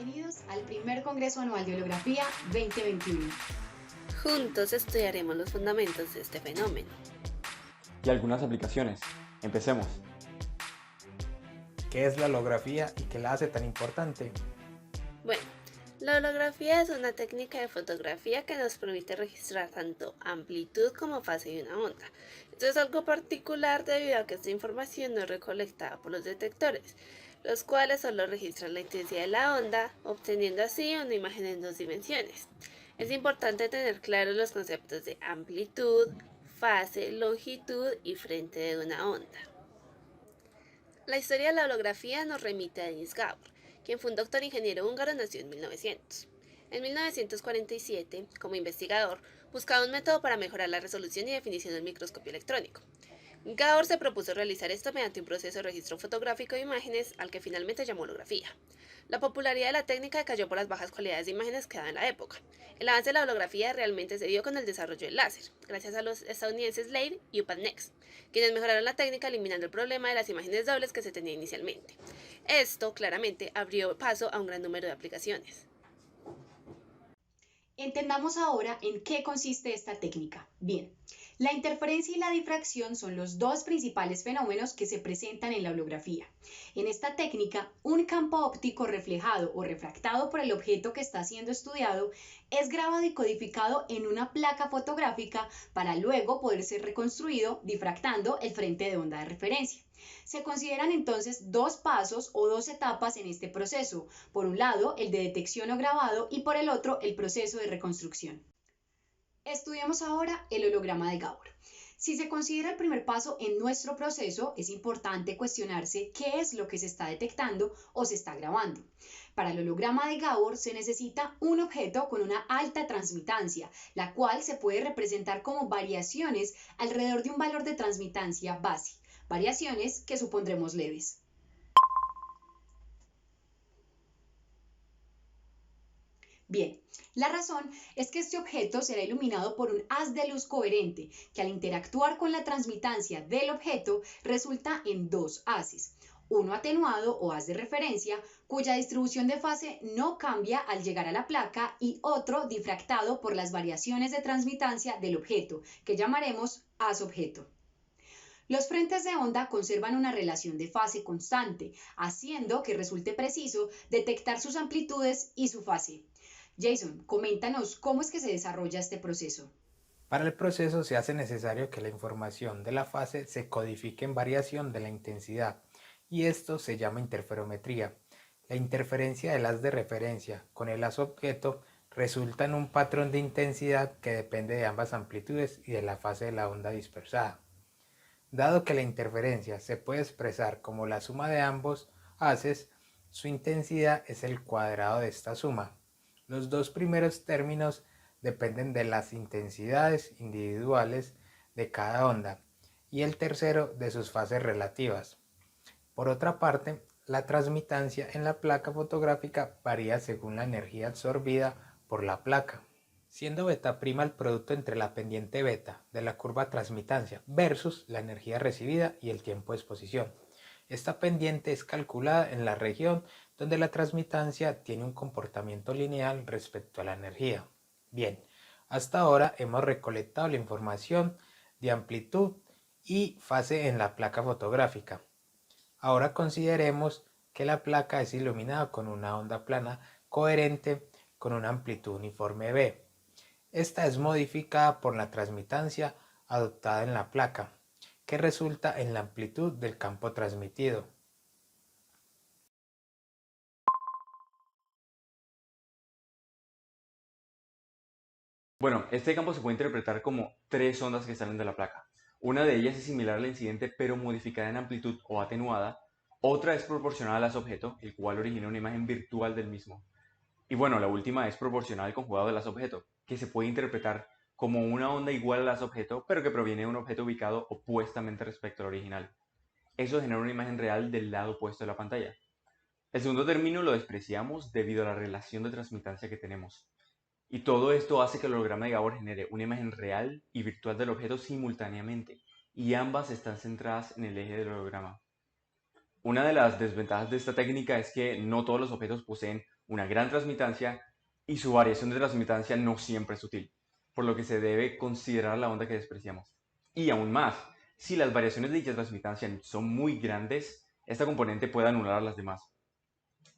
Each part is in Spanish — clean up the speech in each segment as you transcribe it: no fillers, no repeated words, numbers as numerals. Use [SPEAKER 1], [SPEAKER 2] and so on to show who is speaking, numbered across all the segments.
[SPEAKER 1] Bienvenidos al primer Congreso Anual de Holografía 2021.
[SPEAKER 2] Juntos estudiaremos los fundamentos de este fenómeno.
[SPEAKER 3] Y algunas aplicaciones. Empecemos.
[SPEAKER 4] ¿Qué es la holografía y qué la hace tan importante?
[SPEAKER 2] Bueno, la holografía es una técnica de fotografía que nos permite registrar tanto amplitud como fase de una onda. Esto es algo particular debido a que esta información no es recolectada por los detectores, los cuales solo registran la intensidad de la onda, obteniendo así una imagen en dos dimensiones. Es importante tener claros los conceptos de amplitud, fase, longitud y frente de una onda. La historia de la holografía nos remite a Denis Gabor, quien fue un doctor ingeniero húngaro, nació en 1900. En 1947, como investigador, buscaba un método para mejorar la resolución y definición del microscopio electrónico. Gabor se propuso realizar esto mediante un proceso de registro fotográfico de imágenes al que finalmente llamó holografía. La popularidad de la técnica decayó por las bajas cualidades de imágenes que daba en la época. El avance de la holografía realmente se dio con el desarrollo del láser, gracias a los estadounidenses Leigh y Upanex, quienes mejoraron la técnica eliminando el problema de las imágenes dobles que se tenía inicialmente. Esto claramente abrió paso a un gran número de aplicaciones.
[SPEAKER 1] Entendamos ahora en qué consiste esta técnica. Bien, la interferencia y la difracción son los dos principales fenómenos que se presentan en la holografía. En esta técnica, un campo óptico reflejado o refractado por el objeto que está siendo estudiado es grabado y codificado en una placa fotográfica para luego poder ser reconstruido difractando el frente de onda de referencia. Se consideran entonces dos pasos o dos etapas en este proceso, por un lado el de detección o grabado y por el otro el proceso de reconstrucción. Estudiemos ahora el holograma de Gabor. Si se considera el primer paso en nuestro proceso, es importante cuestionarse qué es lo que se está detectando o se está grabando. Para el holograma de Gabor se necesita un objeto con una alta transmitancia, la cual se puede representar como variaciones alrededor de un valor de transmitancia base, variaciones que supondremos leves. Bien, la razón es que este objeto será iluminado por un haz de luz coherente, que al interactuar con la transmitancia del objeto resulta en dos haces, uno atenuado o haz de referencia, cuya distribución de fase no cambia al llegar a la placa, y otro difractado por las variaciones de transmitancia del objeto, que llamaremos haz objeto. Los frentes de onda conservan una relación de fase constante, haciendo que resulte preciso detectar sus amplitudes y su fase. Jason, coméntanos cómo es que se desarrolla este proceso.
[SPEAKER 4] Para el proceso se hace necesario que la información de la fase se codifique en variación de la intensidad, y esto se llama interferometría. La interferencia del haz de referencia con el haz objeto resulta en un patrón de intensidad que depende de ambas amplitudes y de la fase de la onda dispersada. Dado que la interferencia se puede expresar como la suma de ambos haces, su intensidad es el cuadrado de esta suma. Los dos primeros términos dependen de las intensidades individuales de cada onda y el tercero de ', sus fases relativas. Por otra parte, la transmitancia en la placa fotográfica varía según la energía absorbida por la placa, siendo beta' el producto entre la pendiente beta de la curva transmitancia versus la energía recibida y el tiempo de exposición. Esta pendiente es calculada en la región donde la transmitancia tiene un comportamiento lineal respecto a la energía. Bien, hasta ahora hemos recolectado la información de amplitud y fase en la placa fotográfica. Ahora consideremos que la placa es iluminada con una onda plana coherente con una amplitud uniforme B. Esta es modificada por la transmitancia adoptada en la placa, que resulta en la amplitud del campo transmitido.
[SPEAKER 3] Bueno, este campo se puede interpretar como tres ondas que salen de la placa. Una de ellas es similar al incidente pero modificada en amplitud o atenuada. Otra es proporcional al haz objeto, el cual origina una imagen virtual del mismo. Y bueno, la última es proporcional al conjugado del haz objeto, que se puede interpretar como una onda igual al haz objeto, pero que proviene de un objeto ubicado opuestamente respecto al original. Eso genera una imagen real del lado opuesto de la pantalla. El segundo término lo despreciamos debido a la relación de transmitancia que tenemos. Y todo esto hace que el holograma de Gabor genere una imagen real y virtual del objeto simultáneamente, y ambas están centradas en el eje del holograma. Una de las desventajas de esta técnica es que no todos los objetos poseen una gran transmitancia y su variación de transmitancia no siempre es sutil, por lo que se debe considerar la onda que despreciamos. Y aún más, si las variaciones de dicha transmitancia son muy grandes, esta componente puede anular a las demás.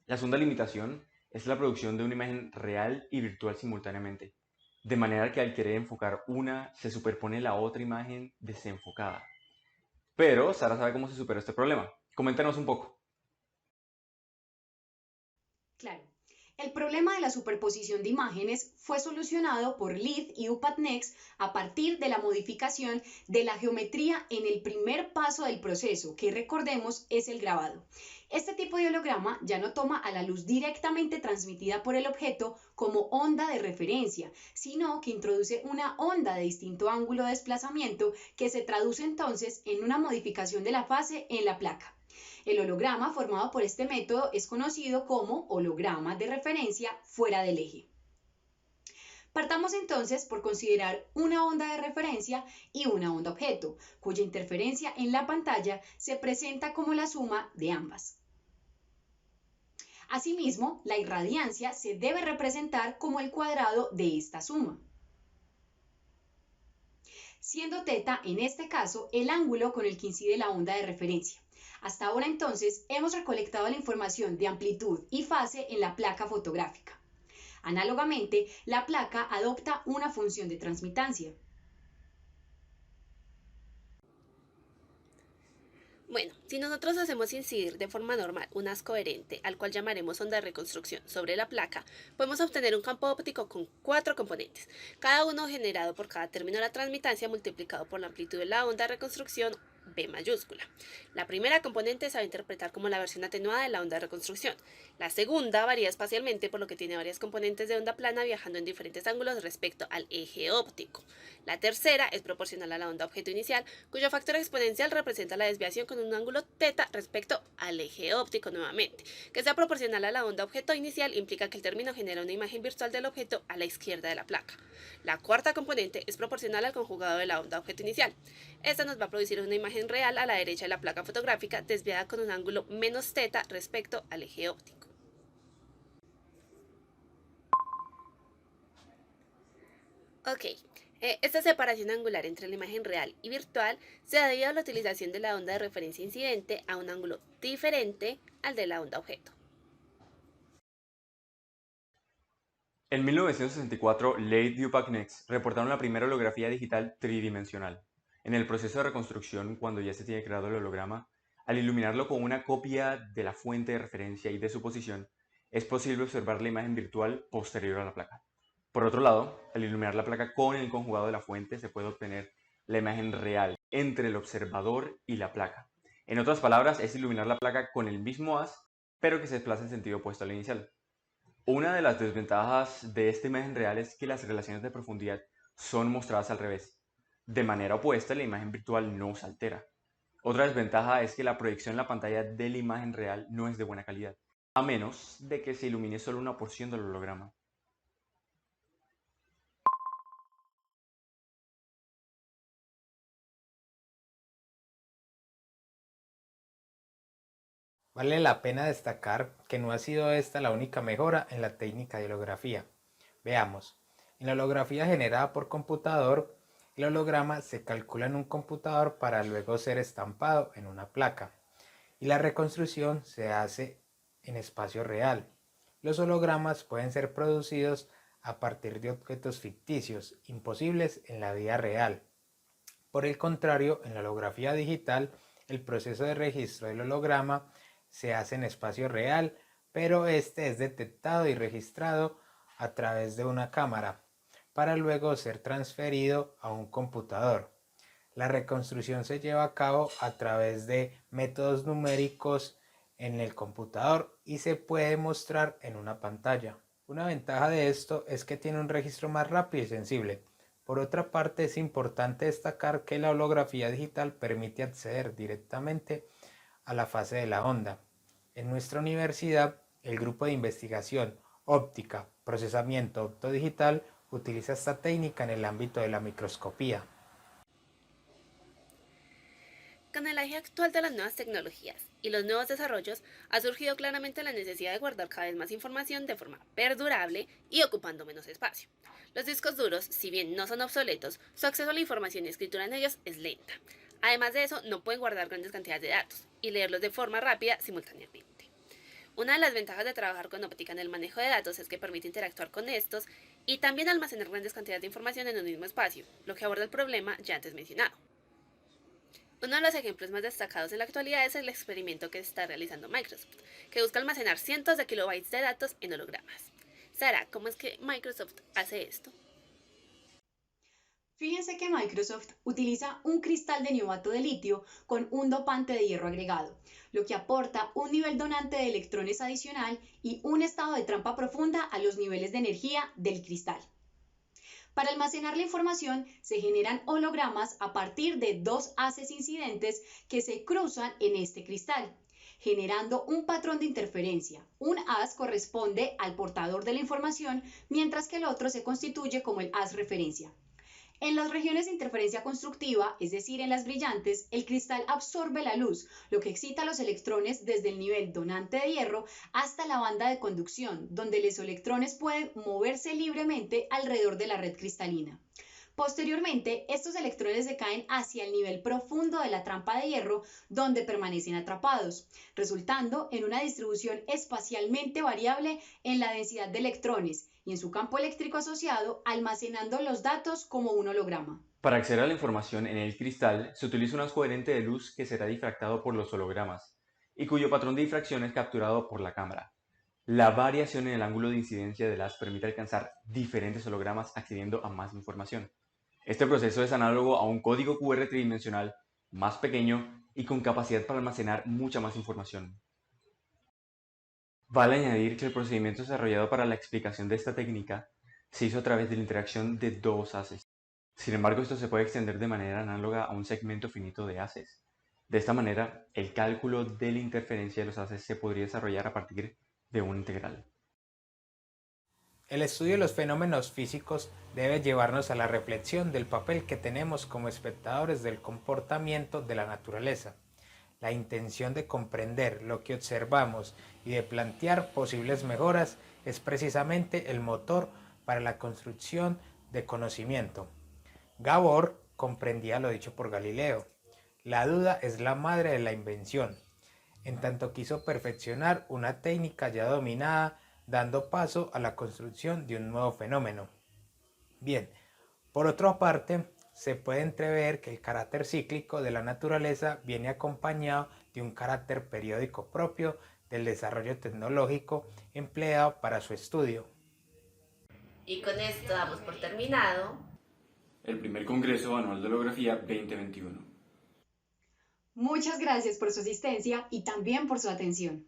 [SPEAKER 3] La segunda limitación es la producción de una imagen real y virtual simultáneamente, de manera que al querer enfocar una, se superpone la otra imagen desenfocada. Pero Sara sabe cómo se superó este problema. Coméntanos un poco.
[SPEAKER 1] Claro. El problema de la superposición de imágenes fue solucionado por Leith y UPATNEX a partir de la modificación de la geometría en el primer paso del proceso, que recordemos es el grabado. Este tipo de holograma ya no toma a la luz directamente transmitida por el objeto como onda de referencia, sino que introduce una onda de distinto ángulo de desplazamiento que se traduce entonces en una modificación de la fase en la placa. El holograma formado por este método es conocido como holograma de referencia fuera del eje. Partamos entonces por considerar una onda de referencia y una onda objeto, cuya interferencia en la pantalla se presenta como la suma de ambas. Asimismo, la irradiancia se debe representar como el cuadrado de esta suma, siendo θ en este caso el ángulo con el que incide la onda de referencia. Hasta ahora entonces hemos recolectado la información de amplitud y fase en la placa fotográfica. Análogamente, la placa adopta una función de transmitancia.
[SPEAKER 2] Bueno, si nosotros hacemos incidir de forma normal un haz coherente, al cual llamaremos onda de reconstrucción, sobre la placa, podemos obtener un campo óptico con 4 componentes, cada uno generado por cada término de la transmitancia multiplicado por la amplitud de la onda de reconstrucción B mayúscula. La primera componente se va a interpretar como la versión atenuada de la onda de reconstrucción. La segunda varía espacialmente, por lo que tiene varias componentes de onda plana viajando en diferentes ángulos respecto al eje óptico. La tercera es proporcional a la onda objeto inicial, cuyo factor exponencial representa la desviación con un ángulo θ respecto al eje óptico nuevamente. Que sea proporcional a la onda objeto inicial implica que el término genera una imagen virtual del objeto a la izquierda de la placa. La cuarta componente es proporcional al conjugado de la onda objeto inicial. Esta nos va a producir una imagen real a la derecha de la placa fotográfica desviada con un ángulo menos θ respecto al eje óptico. Ok, esta separación angular entre la imagen real y virtual se da debido a la utilización de la onda de referencia incidente a un ángulo diferente al de la onda objeto.
[SPEAKER 3] En 1964, Leith y UPATNEX reportaron la primera holografía digital tridimensional. En el proceso de reconstrucción, cuando ya se tiene creado el holograma, al iluminarlo con una copia de la fuente de referencia y de su posición, es posible observar la imagen virtual posterior a la placa. Por otro lado, al iluminar la placa con el conjugado de la fuente, se puede obtener la imagen real entre el observador y la placa. En otras palabras, es iluminar la placa con el mismo haz, pero que se desplaza en sentido opuesto al inicial. Una de las desventajas de esta imagen real es que las relaciones de profundidad son mostradas al revés. De manera opuesta, la imagen virtual no se altera. Otra desventaja es que la proyección en la pantalla de la imagen real no es de buena calidad, a menos de que se ilumine solo una porción del holograma.
[SPEAKER 4] Vale la pena destacar que no ha sido esta la única mejora en la técnica de holografía. Veamos, en la holografía generada por computador, el holograma se calcula en un computador para luego ser estampado en una placa y la reconstrucción se hace en espacio real. Los hologramas pueden ser producidos a partir de objetos ficticios, imposibles en la vida real. Por el contrario, en la holografía digital, el proceso de registro del holograma se hace en espacio real, pero este es detectado y registrado a través de una cámara, para luego ser transferido a un computador. La reconstrucción se lleva a cabo a través de métodos numéricos en el computador y se puede mostrar en una pantalla. Una ventaja de esto es que tiene un registro más rápido y sensible. Por otra parte, es importante destacar que la holografía digital permite acceder directamente a la fase de la onda. En nuestra universidad, el grupo de investigación óptica, procesamiento optodigital utiliza esta técnica en el ámbito de la microscopía.
[SPEAKER 2] Con el auge actual de las nuevas tecnologías y los nuevos desarrollos, ha surgido claramente la necesidad de guardar cada vez más información de forma perdurable y ocupando menos espacio. Los discos duros, si bien no son obsoletos, su acceso a la información y escritura en ellos es lenta. Además de eso, no pueden guardar grandes cantidades de datos y leerlos de forma rápida simultáneamente. Una de las ventajas de trabajar con óptica en el manejo de datos es que permite interactuar con estos y también almacenar grandes cantidades de información en un mismo espacio, lo que aborda el problema ya antes mencionado. Uno de los ejemplos más destacados en la actualidad es el experimento que está realizando Microsoft, que busca almacenar cientos de kilobytes de datos en hologramas. Sara, ¿cómo es que Microsoft hace esto?
[SPEAKER 1] Fíjense que Microsoft utiliza un cristal de niobato de litio con un dopante de hierro agregado, lo que aporta un nivel donante de electrones adicional y un estado de trampa profunda a los niveles de energía del cristal. Para almacenar la información se generan hologramas a partir de dos haces incidentes que se cruzan en este cristal, generando un patrón de interferencia. Un haz corresponde al portador de la información, mientras que el otro se constituye como el haz referencia. En las regiones de interferencia constructiva, es decir, en las brillantes, el cristal absorbe la luz, lo que excita a los electrones desde el nivel donante de hierro hasta la banda de conducción, donde los electrones pueden moverse libremente alrededor de la red cristalina. Posteriormente, estos electrones decaen hacia el nivel profundo de la trampa de hierro, donde permanecen atrapados, resultando en una distribución espacialmente variable en la densidad de electrones y en su campo eléctrico asociado, almacenando los datos como un holograma.
[SPEAKER 3] Para acceder a la información en el cristal, se utiliza un haz coherente de luz que será difractado por los hologramas y cuyo patrón de difracción es capturado por la cámara. La variación en el ángulo de incidencia del haz permite alcanzar diferentes hologramas accediendo a más información. Este proceso es análogo a un código QR tridimensional más pequeño y con capacidad para almacenar mucha más información. Vale añadir que el procedimiento desarrollado para la explicación de esta técnica se hizo a través de la interacción de dos haces. Sin embargo, esto se puede extender de manera análoga a un segmento finito de haces. De esta manera, el cálculo de la interferencia de los haces se podría desarrollar a partir de una integral.
[SPEAKER 4] El estudio de los fenómenos físicos debe llevarnos a la reflexión del papel que tenemos como espectadores del comportamiento de la naturaleza. La intención de comprender lo que observamos y de plantear posibles mejoras es precisamente el motor para la construcción de conocimiento. Gabor comprendía lo dicho por Galileo. La duda es la madre de la invención, en tanto quiso perfeccionar una técnica ya dominada, dando paso a la construcción de un nuevo fenómeno. Bien, por otra parte, se puede entrever que el carácter cíclico de la naturaleza viene acompañado de un carácter periódico propio del desarrollo tecnológico empleado para su estudio.
[SPEAKER 2] Y con esto damos por terminado
[SPEAKER 3] El primer Congreso Anual de Holografía 2021.
[SPEAKER 1] Muchas gracias por su asistencia y también por su atención.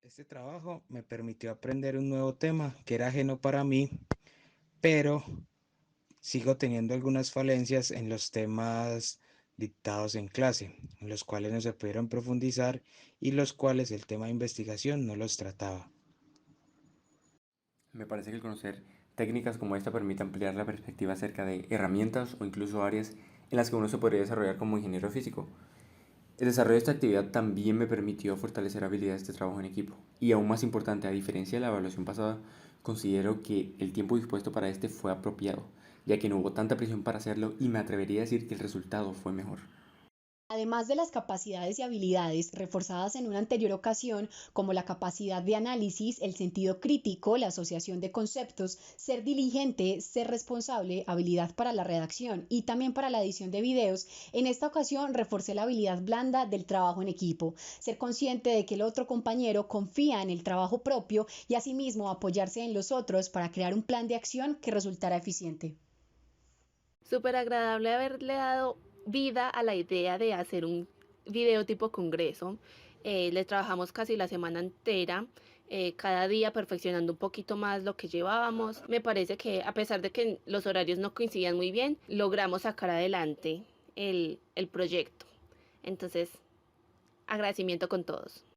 [SPEAKER 4] Este trabajo me permitió aprender un nuevo tema que era ajeno para mí, pero sigo teniendo algunas falencias en los temas dictados en clase, en los cuales no se pudieron profundizar y los cuales el tema de investigación no los trataba.
[SPEAKER 3] Me parece que el conocer técnicas como esta permite ampliar la perspectiva acerca de herramientas o incluso áreas en las que uno se podría desarrollar como ingeniero físico. El desarrollo de esta actividad también me permitió fortalecer habilidades de trabajo en equipo. Y aún más importante, a diferencia de la evaluación pasada, considero que el tiempo dispuesto para este fue apropiado, ya que no hubo tanta presión para hacerlo y me atrevería a decir que el resultado fue mejor.
[SPEAKER 1] Además de las capacidades y habilidades reforzadas en una anterior ocasión, como la capacidad de análisis, el sentido crítico, la asociación de conceptos, ser diligente, ser responsable, habilidad para la redacción y también para la edición de videos, en esta ocasión reforcé la habilidad blanda del trabajo en equipo, ser consciente de que el otro compañero confía en el trabajo propio y asimismo apoyarse en los otros para crear un plan de acción que resultara eficiente.
[SPEAKER 2] súper agradable haberle dado vida a la idea de hacer un video tipo congreso. Le trabajamos casi la semana entera, cada día perfeccionando un poquito más lo que llevábamos. Me parece que a pesar de que los horarios no coincidían muy bien, logramos sacar adelante el proyecto. Entonces, Agradecimiento con todos.